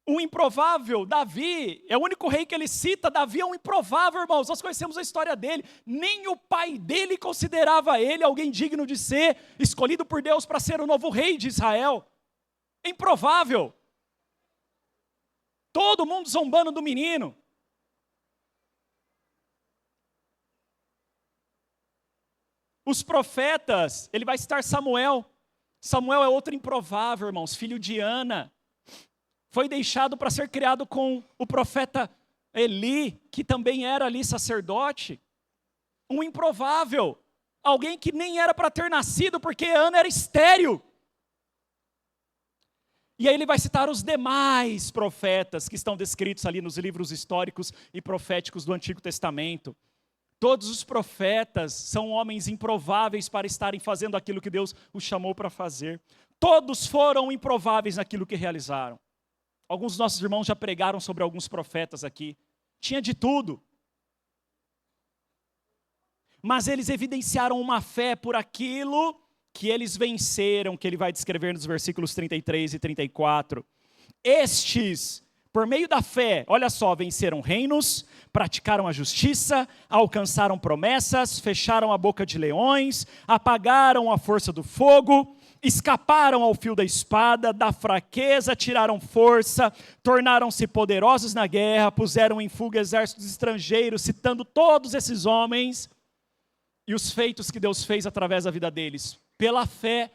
O improvável, Davi, é o único rei que ele cita. Davi é um improvável, irmãos. Nós conhecemos a história dele. Nem o pai dele considerava ele alguém digno de ser escolhido por Deus para ser o novo rei de Israel. Improvável. Todo mundo zombando do menino. Os profetas, ele vai citar Samuel. Samuel é outro improvável, irmãos, filho de Ana. Foi deixado para ser criado com o profeta Eli, que também era ali sacerdote. Um improvável. Alguém que nem era para ter nascido, porque Ana era estéril. E aí ele vai citar os demais profetas que estão descritos ali nos livros históricos e proféticos do Antigo Testamento. Todos os profetas são homens improváveis para estarem fazendo aquilo que Deus os chamou para fazer. Todos foram improváveis naquilo que realizaram. Alguns dos nossos irmãos já pregaram sobre alguns profetas aqui. Tinha de tudo. Mas eles evidenciaram uma fé por aquilo que eles venceram, que ele vai descrever nos versículos 33 e 34. Estes Por meio da fé, olha só, venceram reinos, praticaram a justiça, alcançaram promessas, fecharam a boca de leões, apagaram a força do fogo, escaparam ao fio da espada, da fraqueza tiraram força, tornaram-se poderosos na guerra, puseram em fuga exércitos estrangeiros, citando todos esses homens e os feitos que Deus fez através da vida deles. Pela fé,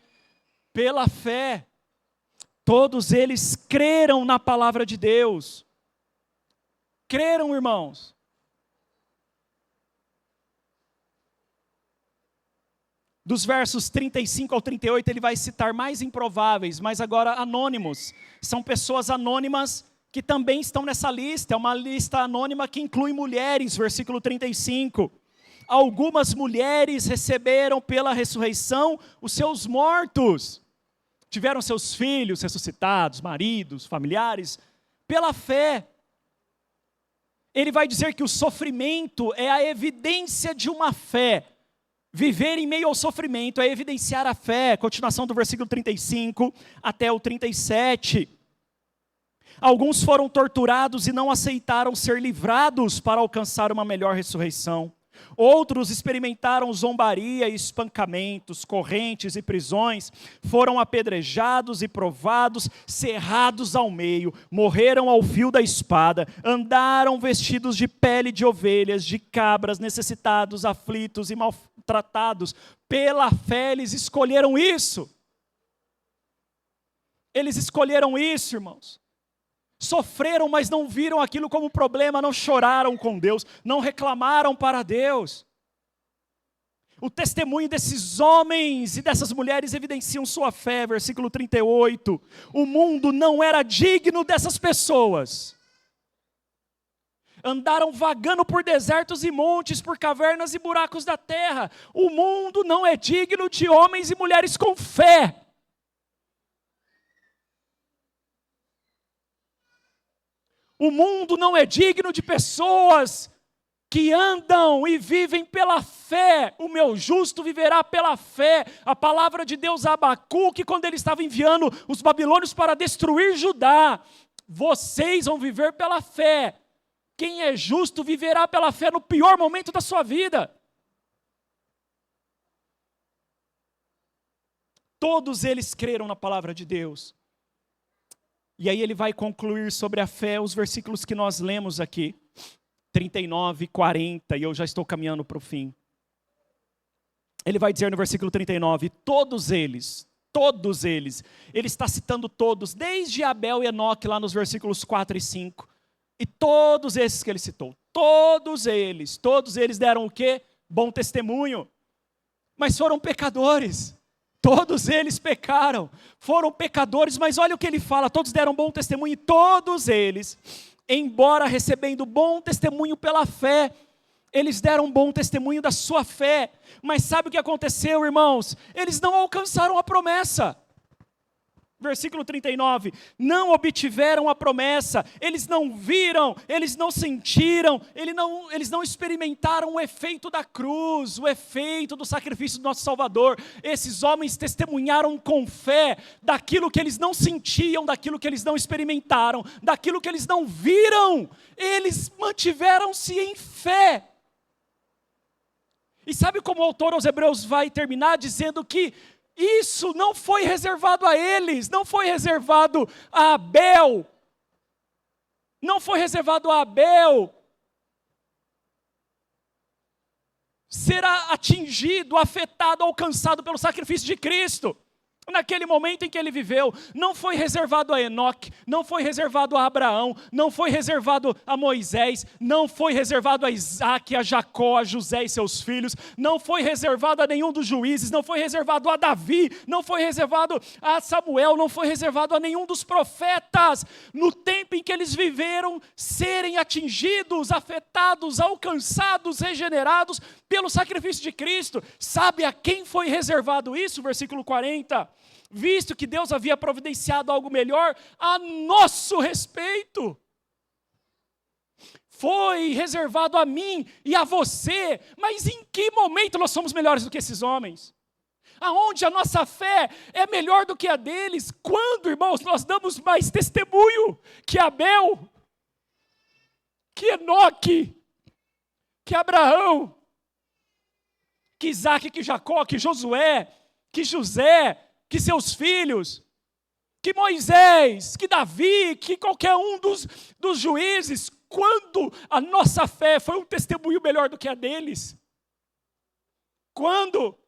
todos eles creram na palavra de Deus. Creram, irmãos. Dos versos 35 ao 38, ele vai citar mais improváveis, mas agora anônimos. São pessoas anônimas que também estão nessa lista. É uma lista anônima que inclui mulheres, versículo 35. Algumas mulheres receberam pela ressurreição os seus mortos. Tiveram seus filhos ressuscitados, maridos, familiares, pela fé. Ele vai dizer que o sofrimento é a evidência de uma fé. Viver em meio ao sofrimento é evidenciar a fé. Continuação do versículo 35 até o 37. Alguns foram torturados e não aceitaram ser livrados para alcançar uma melhor ressurreição. Outros experimentaram zombaria e espancamentos, correntes e prisões, foram apedrejados e provados, cerrados ao meio, morreram ao fio da espada, andaram vestidos de pele de ovelhas, de cabras, necessitados, aflitos e maltratados. Pela fé eles escolheram isso. Eles escolheram isso, irmãos. Sofreram, mas não viram aquilo como problema, não choraram com Deus, não reclamaram para Deus. O testemunho desses homens e dessas mulheres evidenciam sua fé, versículo 38. O mundo não era digno dessas pessoas. Andaram vagando por desertos e montes, por cavernas e buracos da terra. O mundo não é digno de homens e mulheres com fé. O mundo não é digno de pessoas que andam e vivem pela fé. O meu justo viverá pela fé. A palavra de Deus a Abacuque, quando ele estava enviando os babilônios para destruir Judá. Vocês vão viver pela fé. Quem é justo viverá pela fé no pior momento da sua vida. Todos eles creram na palavra de Deus. E aí ele vai concluir sobre a fé os versículos que nós lemos aqui, 39, 40, e eu já estou caminhando para o fim. Ele vai dizer no versículo 39, todos eles, ele está citando todos, desde Abel e Enoque lá nos versículos 4 e 5, e todos esses que ele citou, todos eles deram o quê? Bom testemunho, mas foram pecadores. Todos eles pecaram, foram pecadores, mas olha o que ele fala, todos deram bom testemunho, e todos eles, embora recebendo bom testemunho pela fé, eles deram bom testemunho da sua fé, mas sabe o que aconteceu, irmãos? Eles não alcançaram a promessa. Versículo 39, não obtiveram a promessa, eles não viram, eles não sentiram, eles não experimentaram o efeito da cruz, o efeito do sacrifício do nosso Salvador. Esses homens testemunharam com fé daquilo que eles não sentiam, daquilo que eles não experimentaram, daquilo que eles não viram, eles mantiveram-se em fé. E sabe como o autor aos Hebreus vai terminar dizendo que isso não foi reservado a eles, não foi reservado a Abel, não foi reservado a Abel será atingido, afetado, alcançado pelo sacrifício de Cristo. Naquele momento em que ele viveu, não foi reservado a Enoque, não foi reservado a Abraão, não foi reservado a Moisés, não foi reservado a Isaac, a Jacó, a José e seus filhos, não foi reservado a nenhum dos juízes, não foi reservado a Davi, não foi reservado a Samuel, não foi reservado a nenhum dos profetas. No tempo em que eles viveram, serem atingidos, afetados, alcançados, regenerados pelo sacrifício de Cristo. Sabe a quem foi reservado isso? Versículo 40. Visto que Deus havia providenciado algo melhor a nosso respeito. Foi reservado a mim e a você. Mas em que momento nós somos melhores do que esses homens? aonde a nossa fé é melhor do que a deles. Quando, irmãos, nós damos mais testemunho que Abel, que Enoque, que Abraão, que Isaac, que Jacó, que Josué, que José, que seus filhos, que Moisés, que Davi, que qualquer um dos juízes, quando a nossa fé foi um testemunho melhor do que a deles? Quando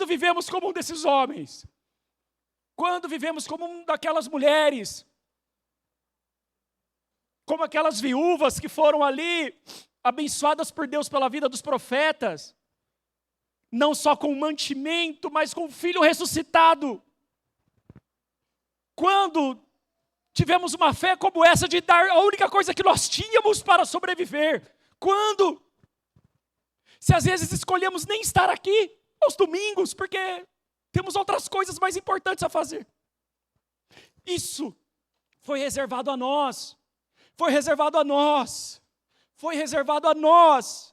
vivemos como um desses homens? Quando vivemos como uma daquelas mulheres? Como aquelas viúvas que foram ali abençoadas por Deus pela vida dos profetas, não só com mantimento, mas com o filho ressuscitado. Quando tivemos uma fé como essa de dar a única coisa que nós tínhamos para sobreviver? Quando? Se às vezes escolhemos nem estar aqui aos domingos, porque temos outras coisas mais importantes a fazer. Isso foi reservado a nós. Foi reservado a nós. Foi reservado a nós.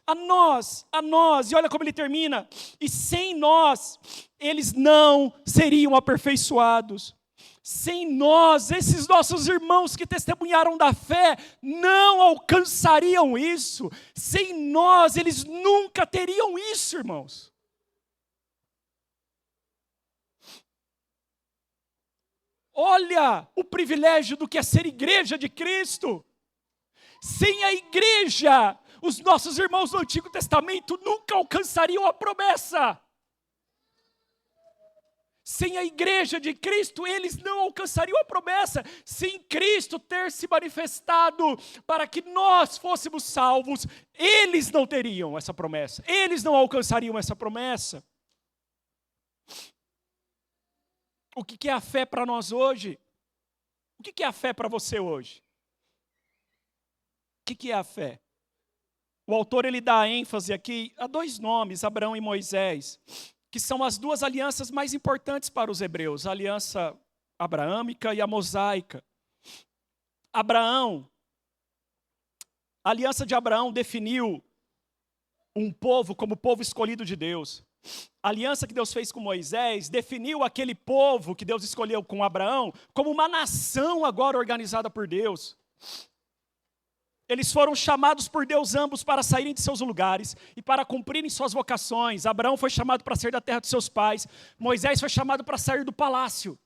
A nós. A nós. E olha como ele termina. E sem nós, eles não seriam aperfeiçoados. Sem nós, esses nossos irmãos que testemunharam da fé, não alcançariam isso. Sem nós, eles nunca teriam isso, irmãos. Olha o privilégio do que é ser igreja de Cristo. Sem a igreja, os nossos irmãos do Antigo Testamento nunca alcançariam a promessa. Sem a igreja de Cristo, eles não alcançariam a promessa. Sem Cristo ter se manifestado para que nós fôssemos salvos, eles não teriam essa promessa. Eles não alcançariam essa promessa. O que é a fé para nós hoje? O que é a fé para você hoje? O que é a fé? O autor ele dá ênfase aqui a dois nomes, Abraão e Moisés, que são as duas alianças mais importantes para os hebreus, a aliança abraâmica e a mosaica. Abraão, a aliança de Abraão definiu um povo como povo escolhido de Deus. A aliança que Deus fez com Moisés definiu aquele povo que Deus escolheu com Abraão como uma nação agora organizada por Deus. Eles foram chamados por Deus ambos para saírem de seus lugares e para cumprirem suas vocações. Abraão foi chamado para sair da terra de seus pais. Moisés foi chamado para sair do palácio,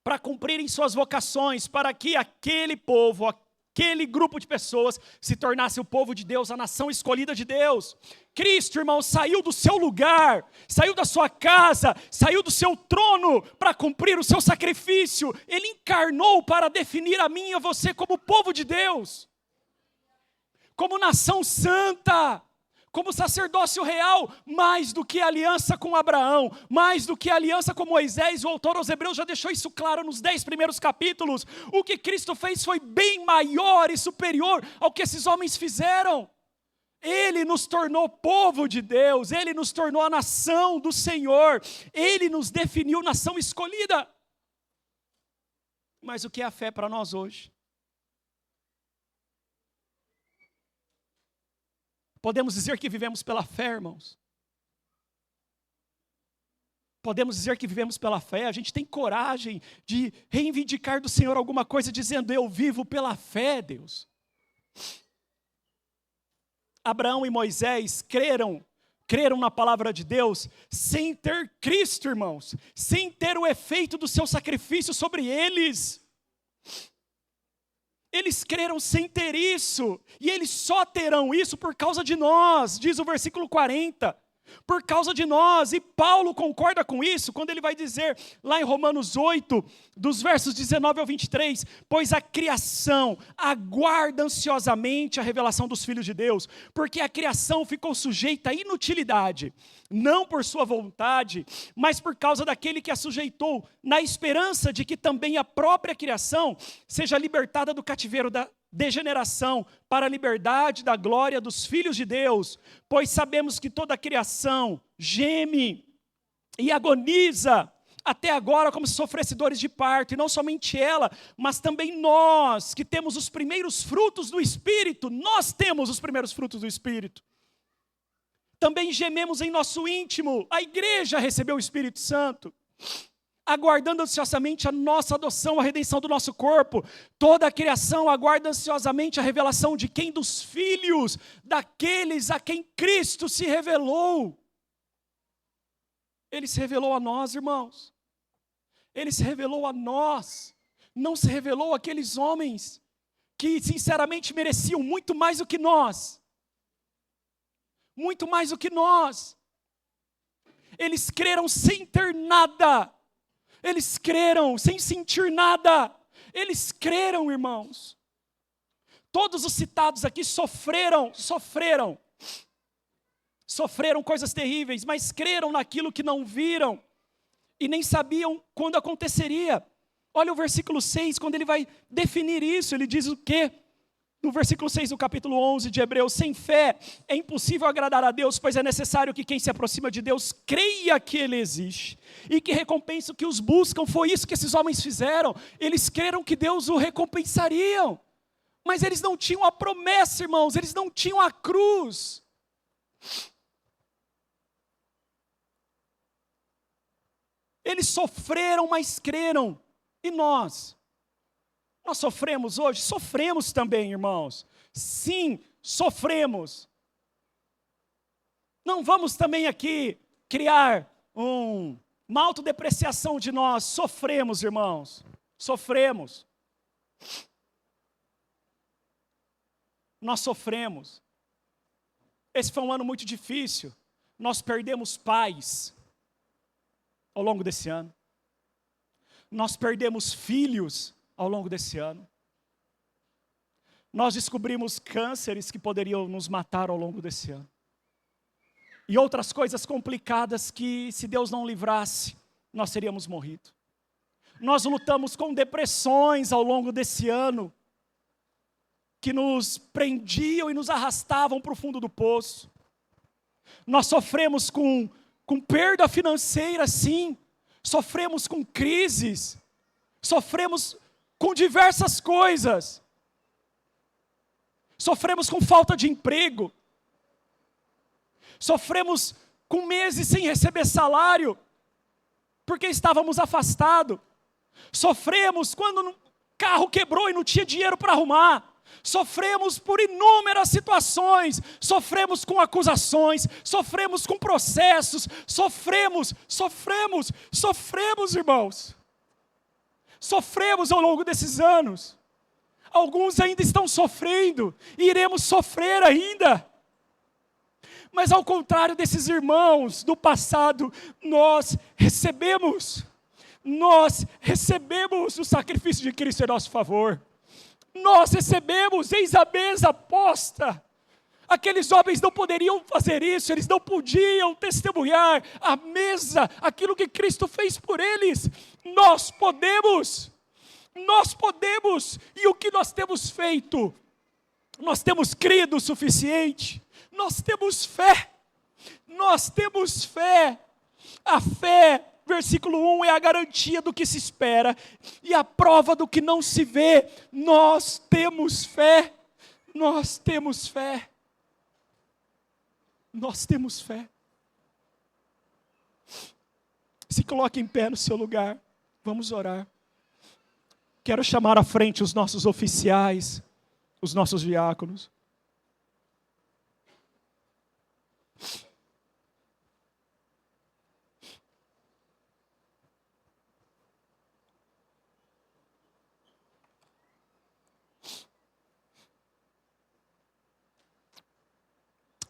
para cumprirem suas vocações, para que aquele povo, aquele grupo de pessoas se tornasse o povo de Deus, a nação escolhida de Deus. Cristo, irmão, saiu do seu lugar, saiu da sua casa, saiu do seu trono para cumprir o seu sacrifício. Ele encarnou para definir a mim e a você como povo de Deus, como nação santa, como sacerdócio real, mais do que a aliança com Abraão, mais do que a aliança com Moisés. O autor aos Hebreus já deixou isso claro nos 10 primeiros capítulos. O que Cristo fez foi bem maior e superior ao que esses homens fizeram. Ele nos tornou povo de Deus, Ele nos tornou a nação do Senhor, Ele nos definiu nação escolhida. Mas o que é a fé para nós hoje? Podemos dizer que vivemos pela fé, irmãos? Podemos dizer que vivemos pela fé? A gente tem coragem de reivindicar do Senhor alguma coisa dizendo, eu vivo pela fé, Deus. Abraão e Moisés creram na palavra de Deus sem ter Cristo, irmãos, sem ter o efeito do seu sacrifício sobre eles. Eles creram sem ter isso, e eles só terão isso por causa de nós, diz o versículo 40. Por causa de nós, e Paulo concorda com isso, quando ele vai dizer, lá em Romanos 8, dos versos 19 ao 23, pois a criação aguarda ansiosamente a revelação dos filhos de Deus, porque a criação ficou sujeita à inutilidade, não por sua vontade, mas por causa daquele que a sujeitou, na esperança de que também a própria criação seja libertada do cativeiro da degeneração para a liberdade da glória dos filhos de Deus, pois sabemos que toda a criação geme e agoniza até agora como se sofresse dores de parto, e não somente ela, mas também nós que temos os primeiros frutos do Espírito, nós temos os primeiros frutos do Espírito. também gememos em nosso íntimo. A igreja recebeu o Espírito Santo, aguardando ansiosamente a nossa adoção, a redenção do nosso corpo. Toda a criação aguarda ansiosamente a revelação de quem? Dos filhos, daqueles a quem Cristo se revelou. Ele se revelou a nós, irmãos. Ele se revelou a nós. Não se revelou àqueles homens que sinceramente mereciam muito mais do que nós. Muito mais do que nós. Eles creram sem ter nada. Eles creram sem sentir nada. Eles creram, irmãos. Todos os citados aqui sofreram coisas terríveis, mas creram naquilo que não viram e nem sabiam quando aconteceria. Olha o versículo 6, quando ele vai definir isso, ele diz o quê? No versículo 6 do capítulo 11 de Hebreus: sem fé é impossível agradar a Deus, pois é necessário que quem se aproxima de Deus creia que Ele existe e que recompensa o que os buscam. Foi isso que esses homens fizeram. Eles creram que Deus o recompensariam, mas eles não tinham a promessa, irmãos, eles não tinham a cruz. Eles sofreram, mas creram. E nós? Nós sofremos hoje? Sofremos também, irmãos. Sim, sofremos. Não vamos também aqui criar uma autodepreciação de nós. Sofremos, irmãos. Sofremos. Nós sofremos. Esse foi um ano muito difícil. Nós perdemos pais ao longo desse ano. Nós perdemos filhos ao longo desse ano. Nós descobrimos cânceres que poderiam nos matar ao longo desse ano. E outras coisas complicadas que, se Deus não livrasse, nós teríamos morrido. Nós lutamos com depressões ao longo desse ano, que nos prendiam e nos arrastavam para o fundo do poço. Nós sofremos com perda financeira, sim. Sofremos com crises. Sofremos com diversas coisas. Sofremos com falta de emprego. Sofremos com meses sem receber salário, porque estávamos afastados. Sofremos quando o carro quebrou e não tinha dinheiro para arrumar. Sofremos por inúmeras situações, sofremos com acusações, sofremos com processos, sofremos, irmãos. Sofremos ao longo desses anos. Alguns ainda estão sofrendo, e iremos sofrer ainda. Mas ao contrário desses irmãos do passado, nós recebemos o sacrifício de Cristo em nosso favor. Nós recebemos, eis a mesa posta. Aqueles homens não poderiam fazer isso, eles não podiam testemunhar a mesa, aquilo que Cristo fez por eles. Nós podemos, e o que nós temos feito? Nós temos crido o suficiente, nós temos fé. A fé, versículo 1, é a garantia do que se espera e a prova do que não se vê. Nós temos fé. Se coloque em pé no seu lugar, vamos orar. Quero chamar à frente os nossos oficiais, os nossos diáconos.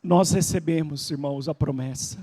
Nós recebemos, irmãos, a promessa.